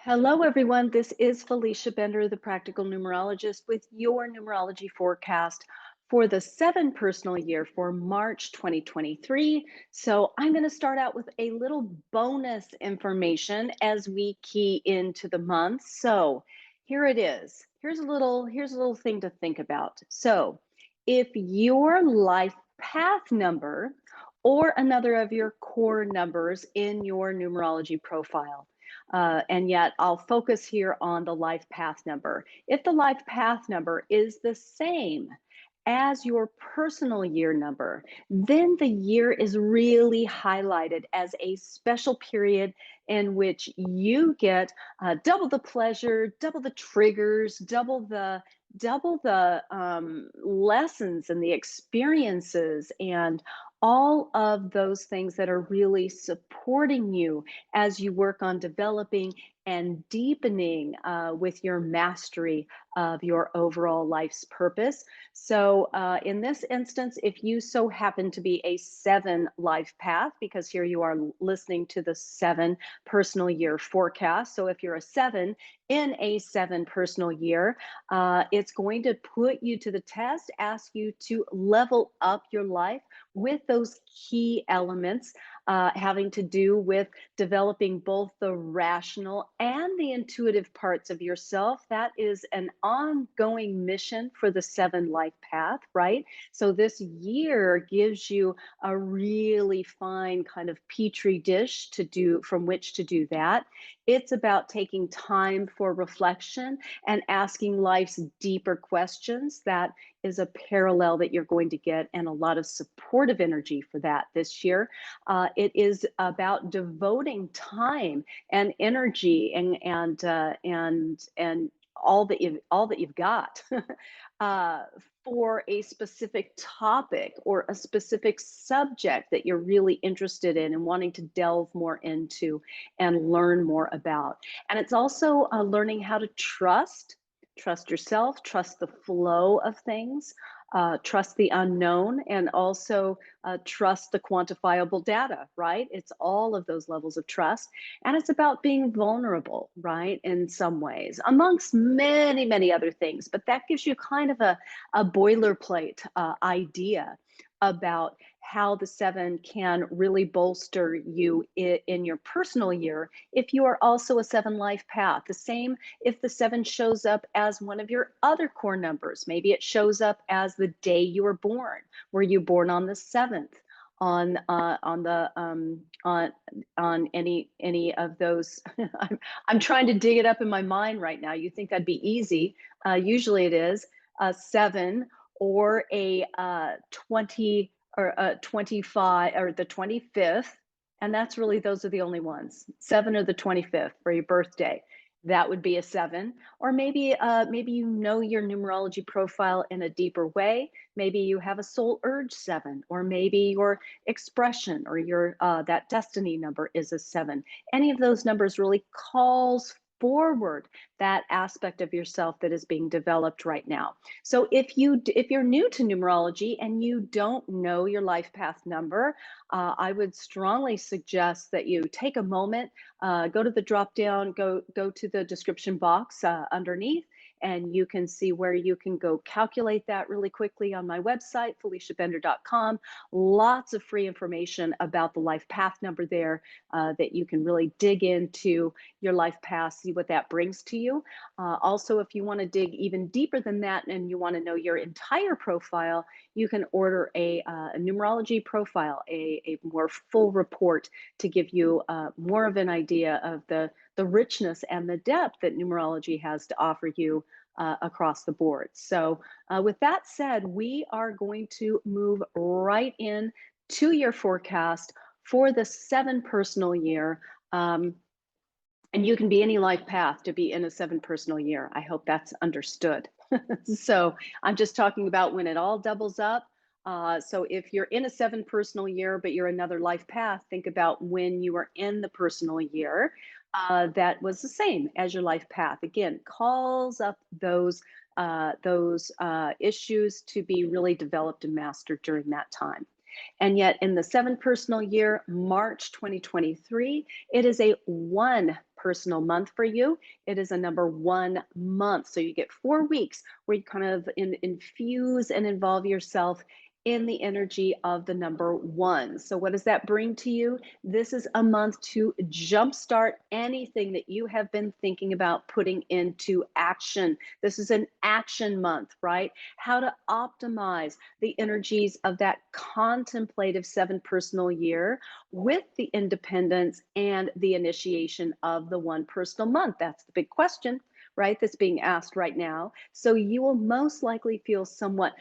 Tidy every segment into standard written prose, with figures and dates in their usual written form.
Hello, everyone. This is Felicia Bender, the Practical Numerologist, with your numerology forecast for the personal year for March 2023. So, I'm going to start out with a little bonus information as we key into the month. So, here it is. Here's a little thing to think about. So, if your life path number or another of your core numbers in your numerology profile, and yet I'll focus here on the life path number. If the life path number is the same as your personal year number, then the year is really highlighted as a special period in which you get double the pleasure, double the triggers, double the lessons and the experiences and all of those things that are really supporting you as you work on developing and deepening with your mastery of your overall life's purpose. So, in this instance, if you so happen to be a 7 life path, because here you are listening to the 7 personal year forecast. So, if you're a 7 in a 7 personal year, it's going to put you to the test, ask you to level up your life with those key elements having to do with developing both the rational and the intuitive parts of yourself. That is an ongoing mission for the 7 life path, right? So this year gives you a really fine kind of petri dish to do from which to do that. It's about taking time for reflection and asking life's deeper questions. That is a parallel that you're going to get, and a lot of supportive energy for that this year. It is about devoting time and energy and all that you've got uh, for a specific topic or a specific subject that you're really interested in and wanting to delve more into and learn more about. And it's also learning how to trust yourself, trust the flow of things, trust the unknown, and also trust the quantifiable data, right? It's all of those levels of trust. And it's about being vulnerable, right? In some ways, amongst many, many other things. But that gives you kind of a boilerplate idea about how the 7 can really bolster you in your personal year if you are also a 7 life path. The same if the 7 shows up as one of your other core numbers. Maybe it shows up as the day you were born. Were you born on the 7th? On any of those? I'm trying to dig it up in my mind right now. You think that'd be easy? Usually it is a 7 or a 20 or a 25 or the 25th, and that's really those are the only ones. 7 or the 25th for your birthday. That would be a 7. Or maybe you know your numerology profile in a deeper way. Maybe you have a soul urge 7, or maybe your expression or your that destiny number is a 7. Any of those numbers really calls forward that aspect of yourself that is being developed right now. So if you're new to numerology and you don't know your life path number, I would strongly suggest that you take a moment, go to the drop down, go to the description box underneath, and you can see where you can go calculate that really quickly on my website, feliciabender.com. Lots of free information about the life path number there that you can really dig into your life path, see what that brings to you. Also, if you want to dig even deeper than that and you want to know your entire profile, you can order a numerology profile, a more full report to give you more of an idea of the richness and the depth that numerology has to offer you across the board. So with that said, we are going to move right in to your forecast for the 7 personal year. And you can be any life path to be in a 7 personal year. I hope that's understood. So I'm just talking about when it all doubles up. So if you're in a 7 personal year, but you're another life path, think about when you were in the personal year that was the same as your life path. Again, calls up those issues to be really developed and mastered during that time. And yet in the 7 personal year, March 2023, it is a 1 personal month for you. It is a number one month. So you get 4 weeks where you kind of infuse and involve yourself in the energy of the number one. So, what does that bring to you? This is a month to jumpstart anything that you have been thinking about putting into action. This is an action month, right? How to optimize the energies of that contemplative seven personal year with the independence and the initiation of the one personal month. That's the big question, right? That's being asked right now. So you will most likely feel somewhat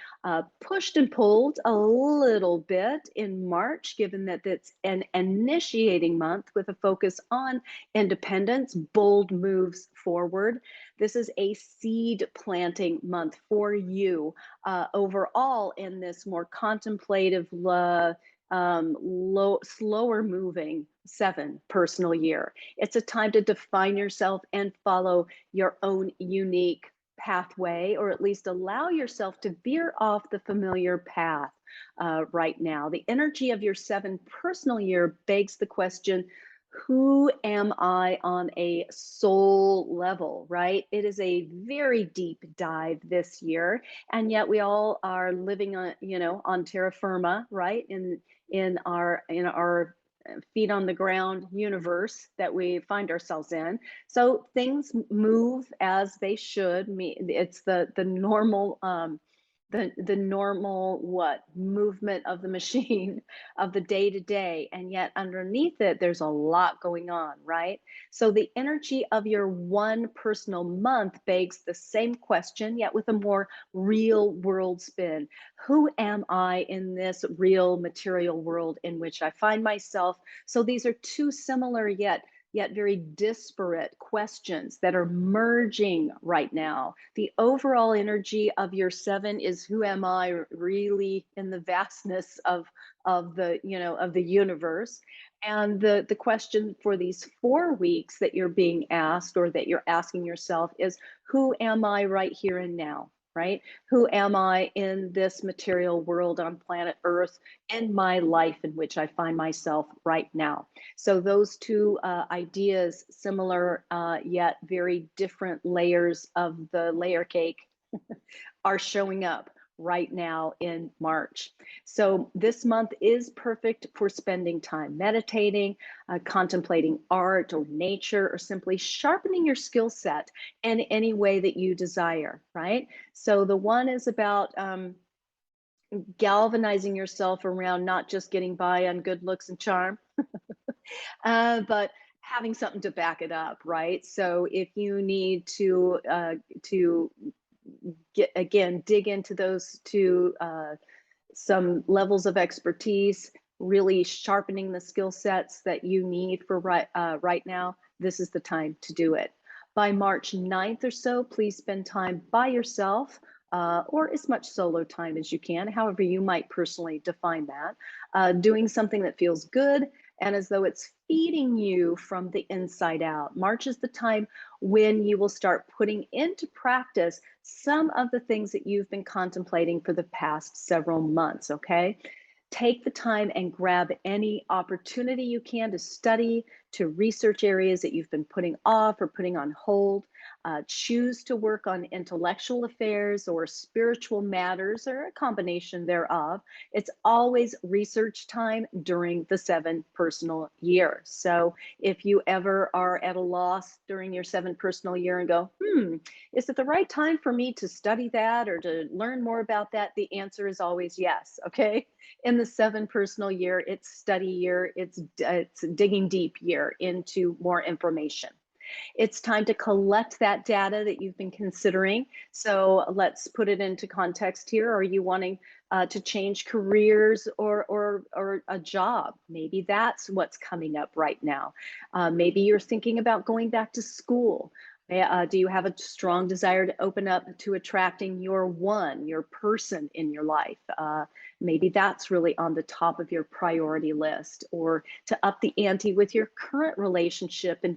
pushed and pulled a little bit in March, given that it's an initiating month with a focus on independence, bold moves forward. This is a seed planting month for you overall in this more contemplative, slower moving seven personal year. It's a time to define yourself and follow your own unique pathway, or at least allow yourself to veer off the familiar path right now. The energy of your seven personal year begs the question, who am I on a soul level, right? It is a very deep dive this year, and yet we all are living on, on terra firma, right? In our feet on the ground universe that we find ourselves in. So things move as they should. It's the normal the normal what movement of the machine of the day to day, and yet underneath it there's a lot going on, right? So the energy of your one personal month begs the same question, yet with a more real world spin. Who am I in this real material world in which I find myself? So these are two similar yet very disparate questions that are merging right now. The overall energy of your seven is, who am I really in the vastness of the universe? And the question for these 4 weeks that you're being asked, or that you're asking yourself, is, who am I right here and now? Right? Who am I in this material world on planet Earth, in my life in which I find myself right now? So those two ideas, similar yet very different layers of the layer cake, are showing up right now in March. So this month is perfect for spending time meditating, contemplating art or nature, or simply sharpening your skill set in any way that you desire, right? So the one is about galvanizing yourself around not just getting by on good looks and charm, but having something to back it up, right? So if you need to get, again, dig into those two some levels of expertise, really sharpening the skill sets that you need for right now, this is the time to do it. By March 9th or so, please spend time by yourself, or as much solo time as you can, however you might personally define that, doing something that feels good and as though it's feeding you from the inside out. March is the time when you will start putting into practice some of the things that you've been contemplating for the past several months, okay? Take the time and grab any opportunity you can to study, to research areas that you've been putting off or putting on hold. Choose to work on intellectual affairs or spiritual matters, or a combination thereof. It's always research time during the seven personal year. So if you ever are at a loss during your seven personal year and go, is it the right time for me to study that or to learn more about that? The answer is always yes, okay? In the seven personal year, it's study year, it's digging deep year into more information. It's time to collect that data that you've been considering. So let's put it into context here. Are you wanting to change careers or a job? Maybe that's what's coming up right now. Maybe you're thinking about going back to school. Do you have a strong desire to open up to attracting your one, your person in your life? Maybe that's really on the top of your priority list, or to up the ante with your current relationship and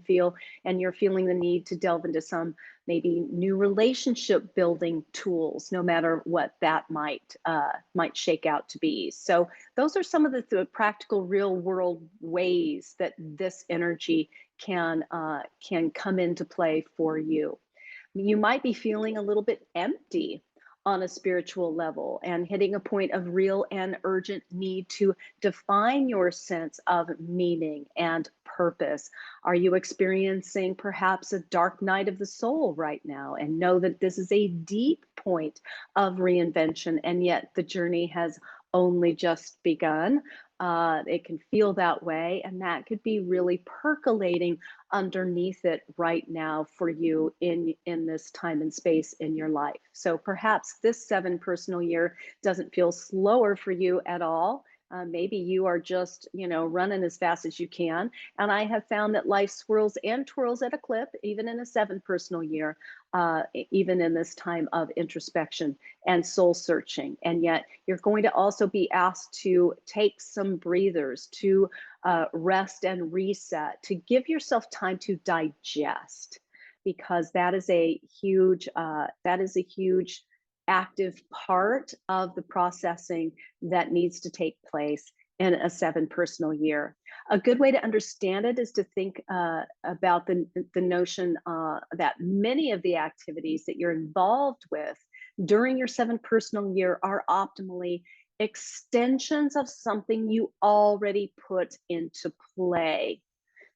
you're feeling the need to delve into some maybe new relationship building tools, no matter what that might shake out to be. So those are some of the practical real world ways that this energy can come into play for you. You might be feeling a little bit empty on a spiritual level and hitting a point of real and urgent need to define your sense of meaning and purpose. Are you experiencing perhaps a dark night of the soul right now and know that this is a deep point of reinvention and yet the journey has only just begun? It can feel that way, and that could be really percolating underneath it right now for you in this time and space in your life. So perhaps this 7 personal year doesn't feel slower for you at all. Maybe you are just, running as fast as you can. And I have found that life swirls and twirls at a clip, even in a 7 personal year, even in this time of introspection and soul searching. And yet you're going to also be asked to take some breathers, to rest and reset, to give yourself time to digest, because that is a huge active part of the processing that needs to take place in a 7 personal year. A good way to understand it is to think about the notion that many of the activities that you're involved with during your 7 personal year are optimally extensions of something you already put into play.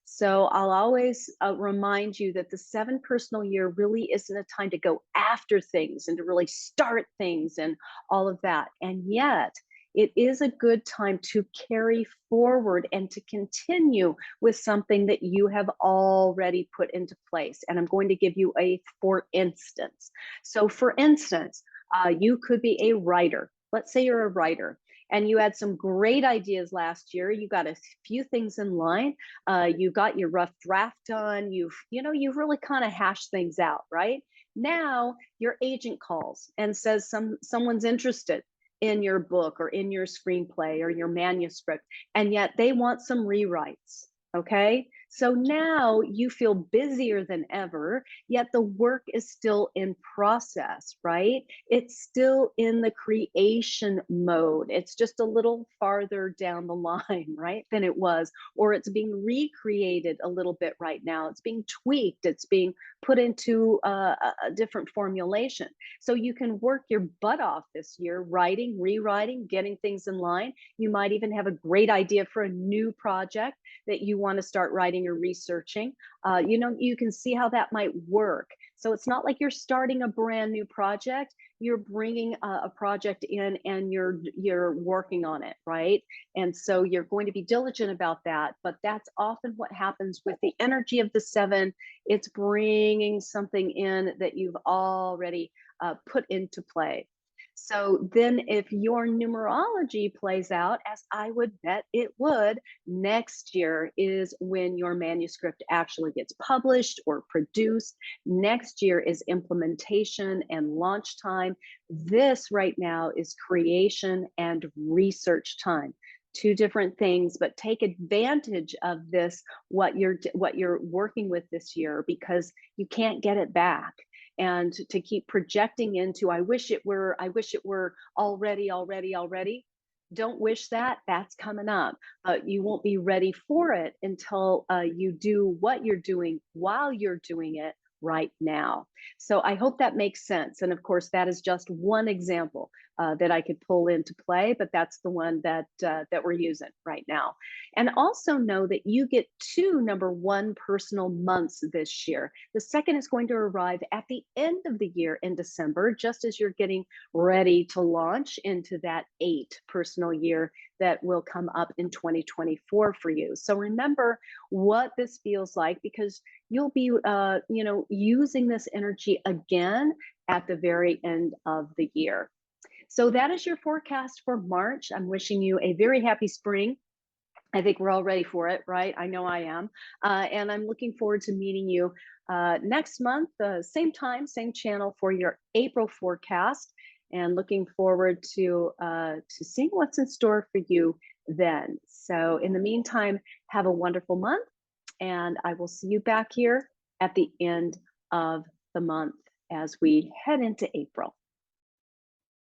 So I'll always remind you that the 7 personal year really isn't a time to go after things and to really start things and all of that. And yet, it is a good time to carry forward and to continue with something that you have already put into place. And I'm going to give you a for instance. So, for instance, you could be a writer. Let's say you're a writer and you had some great ideas last year. You got a few things in line. You got your rough draft done. You've really kind of hashed things out, right? Now your agent calls and says someone's interested in your book or in your screenplay or your manuscript, and yet they want some rewrites. Okay. So now you feel busier than ever, yet the work is still in process, right? It's still in the creation mode. It's just a little farther down the line, right, than it was, or it's being recreated a little bit right now. It's being tweaked, it's being put into a different formulation. So you can work your butt off this year, writing, rewriting, getting things in line. You might even have a great idea for a new project that you want to start writing or researching. You can see how that might work. So it's not like you're starting a brand new project. You're bringing a project in and you're working on it, right? And so you're going to be diligent about that. But that's often what happens with the energy of the 7. It's bringing something in that you've already put into play. So then, if your numerology plays out, as I would bet it would, next year is when your manuscript actually gets published or produced. Next year is implementation and launch time. This right now is creation and research time. Two different things, but take advantage of this, what you're working with this year, because you can't get it back. And to keep projecting into, I wish it were already. Don't wish that. That's coming up. You won't be ready for it until you do what you're doing while you're doing it right now. So I hope that makes sense. And of course, that is just one example that I could pull into play, but that's the one that we're using right now. And also know that you get 2 number 1 personal months this year. The second is going to arrive at the end of the year in December, just as you're getting ready to launch into that 8 personal year that will come up in 2024 for you. So remember what this feels like, because you'll be using this energy again at the very end of the year. So that is your forecast for March. I'm wishing you a very happy spring. I think we're all ready for it, right? I know I am. And I'm looking forward to meeting you next month, same time, same channel, for your April forecast, and looking forward to seeing what's in store for you then. So in the meantime, have a wonderful month, and I will see you back here at the end of the month as we head into April.